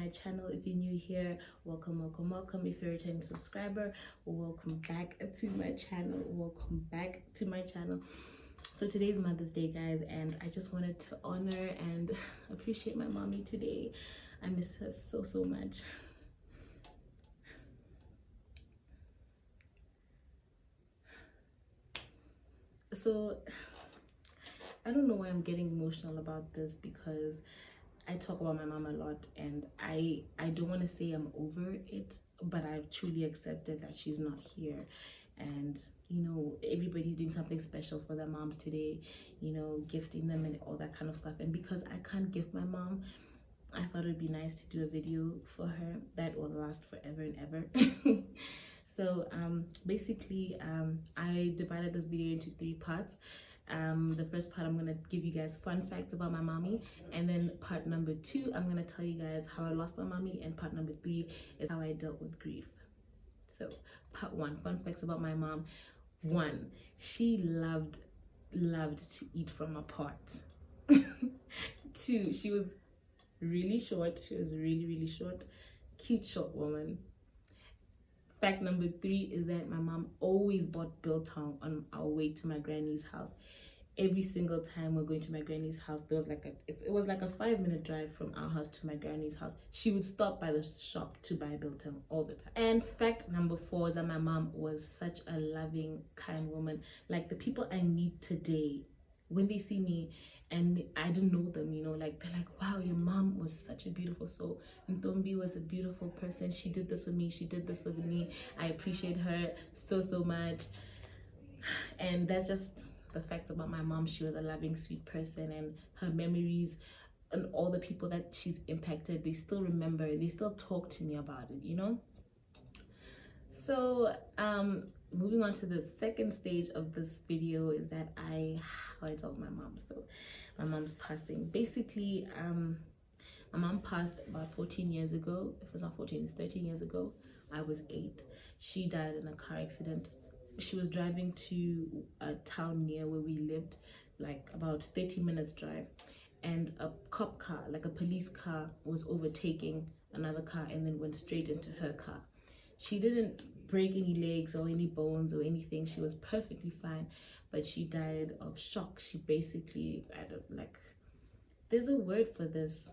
my channel. If you're new here, welcome. If you're a returning subscriber, welcome back to my channel. So today's Mother's Day, guys, and I just wanted to honor and appreciate my mommy today. I miss her so much. So I don't know why I'm getting emotional about this, because I talk about my mom a lot, and I don't want to say I'm over it, but I've truly accepted that she's not here. And you know, everybody's doing something special for their moms today, you know, gifting them and all that kind of stuff. And because I can't gift my mom, I thought it would be nice to do a video for her that will last forever and ever. So basically I divided this video into 3 parts. The first part, I'm going to give you guys fun facts about my mommy, and then part number 2, I'm going to tell you guys how I lost my mommy, and part number 3 is how I dealt with grief. So part 1, fun facts about my mom. 1, she loved to eat from a pot. 2, she was really short. She was really short, cute short woman. Fact number 3 is that my mom always bought biltong on our way to my granny's house. Every single time we're going to my granny's house, there was it was like a 5-minute drive from our house to my granny's house. She would stop by the shop to buy biltong all the time. And fact number 4 is that my mom was such a loving, kind woman. Like, the people I meet today, when they see me and I didn't know them, you know, like, they're like, wow, your mom was such a beautiful soul. Ntombi was a beautiful person. She did this for me. She did this for me. I appreciate her so much. And that's just the facts about my mom. She was a loving, sweet person, and her memories and all the people that she's impacted, they still remember, they still talk to me about it, you know. So moving on to the second stage of this video is that how I told my mom. So my mom's passing. Basically, my mom passed about 14 years ago. If it's not 14, it's 13 years ago. I was 8. She died in a car accident. She was driving to a town near where we lived, like about 30 minutes drive, and a cop car, like a police car, was overtaking another car and then went straight into her car. She didn't break any legs or any bones or anything. She was perfectly fine, but she died of shock. She basically, there's a word for this.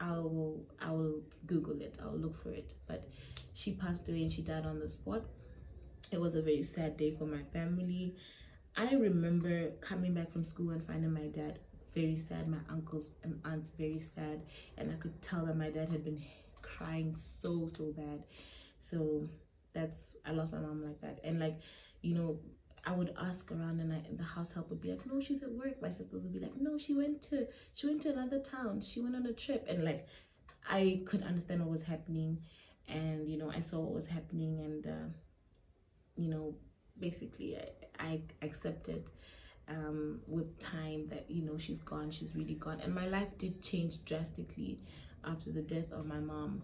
I will Google it. I'll look for it. But she passed away and she died on the spot. It was a very sad day for my family. I remember coming back from school and finding my dad very sad, my uncles and aunts very sad, and I could tell that my dad had been crying so bad. So I lost my mom like that. And like, you know, I would ask around, and the house help would be like, no, she's at work. My sisters would be like, no, she went to another town. She went on a trip. And like, I could understand what was happening, and you know, I saw what was happening, and you know, basically I accepted with time that, you know, she's gone, she's really gone. And my life did change drastically after the death of my mom.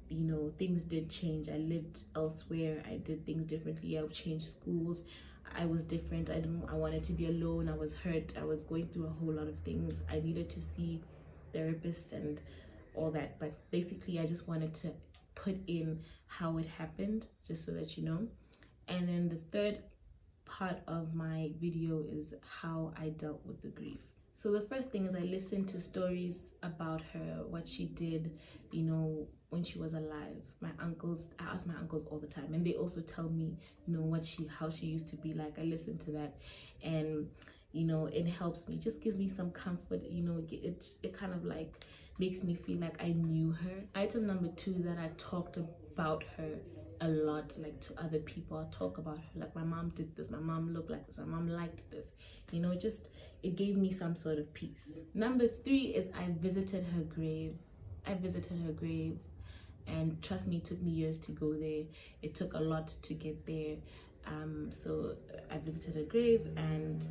You know, things did change. I lived elsewhere. I did things differently. I changed schools. I was different. I wanted to be alone. I was hurt. I was going through a whole lot of things. I needed to see therapists and all that. But basically, I just wanted to put in how it happened, just so that you know. And then the third part of my video is how I dealt with the grief. So the first thing is I listened to stories about her, what she did, you know, when she was alive. I ask my uncles all the time, and they also tell me, you know, how she used to be like. I listen to that, and you know, it helps me, just gives me some comfort, you know. It kind of like makes me feel like I knew her. Item number 2 is that I talked about her a lot, like to other people. I talk about her, like, my mom did this, my mom looked like this, my mom liked this, you know. Just, it gave me some sort of peace. Number 3 is I visited her grave. And trust me, it took me years to go there. It took a lot to get there. So I visited her grave, and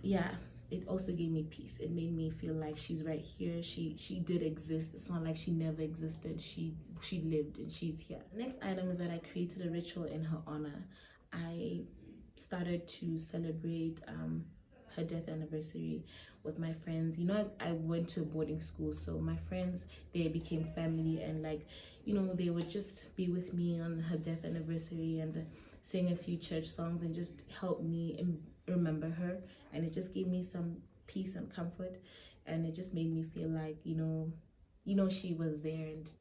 yeah, it also gave me peace. It made me feel like she's right here. She did exist. It's not like she never existed. She lived, and she's here. The next item is that I created a ritual in her honor. I started to celebrate her death anniversary with my friends. You know, I went to a boarding school, so my friends, they became family, and like, you know, they would just be with me on her death anniversary and sing a few church songs and just help me remember her. And it just gave me some peace and comfort, and it just made me feel like, you know, she was there. And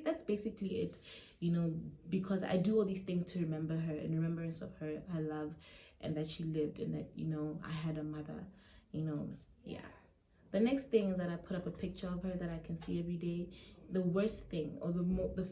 that's basically it, you know, because I do all these things to remember her, in remembrance of her love, and that she lived, and that, you know, I had a mother, you know. Yeah. The next thing is that I put up a picture of her that I can see every day. The worst thing, or the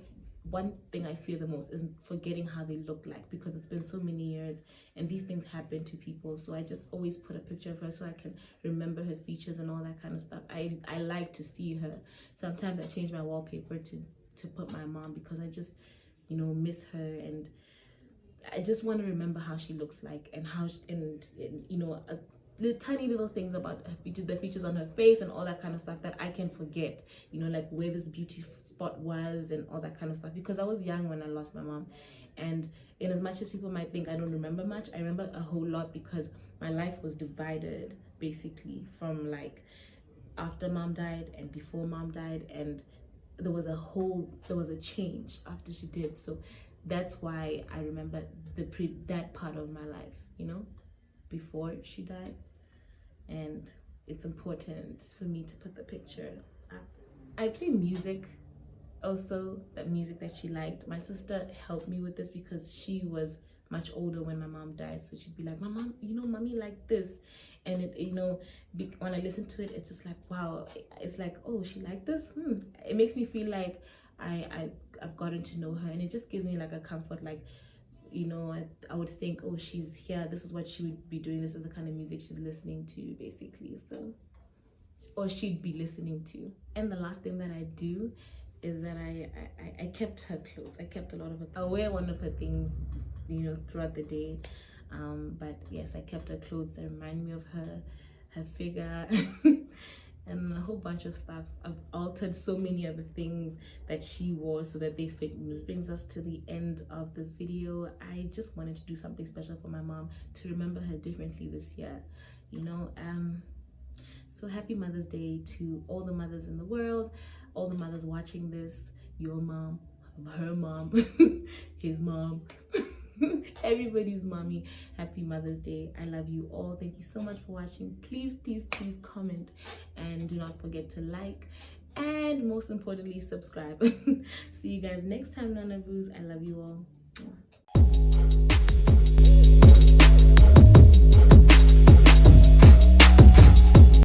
one thing I fear the most, is forgetting how they look like, because it's been so many years and these things happen to people. So I just always put a picture of her so I can remember her features and all that kind of stuff. I like to see her. Sometimes I change my wallpaper to put my mom, because I just, you know, miss her, and I just want to remember how she looks like, and how and you know, the tiny little things about her features, the features on her face and all that kind of stuff that I can forget, you know, like where this beauty spot was and all that kind of stuff, because I was young when I lost my mom. And in as much as people might think I don't remember much, I remember a whole lot, because my life was divided basically from like after mom died and before mom died, and there was a change after she did. So that's why I remember that part of my life, you know, before she died. And it's important for me to put the picture up. I play music also, that music that she liked. My sister helped me with this because she was much older when my mom died, so she'd be like, my mom, you know, mommy liked this. And it, you know, when I listen to it, it's just like, wow, it's like, oh, she liked this. It makes me feel like I've gotten to know her, and it just gives me like a comfort, like, you know, I would think, oh, she's here, this is what she would be doing, this is the kind of music she's listening to, basically. So, or she'd be listening to. And the last thing that I do is that I kept her clothes. I kept a lot of her. I wear one of her things, you know, throughout the day. But yes, I kept her clothes that remind me of her figure. And a whole bunch of stuff. I've altered so many of the things that she wore so that they fit me. This brings us to the end of this video. I just wanted to do something special for my mom, to remember her differently this year, you know. So happy Mother's Day to all the mothers in the world, all the mothers watching this, your mom, her mom, his mom, everybody's mommy. Happy Mother's Day. I love you all. Thank you so much for watching. Please comment, and do not forget to like, and most importantly, subscribe. See you guys next time, NanaBoos. I love you all.